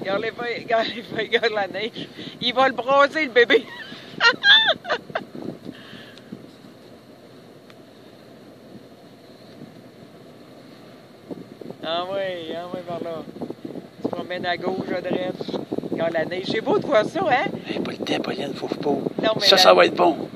Regarde la neige. Il va le brasser, le bébé. Ah ouais, par là. Tu te promènes à gauche, à droite. Regarde la neige. C'est beau de voir ça, hein? Hey, pas le temps, Pauline, faut pas. Non, mais Ça va être bon.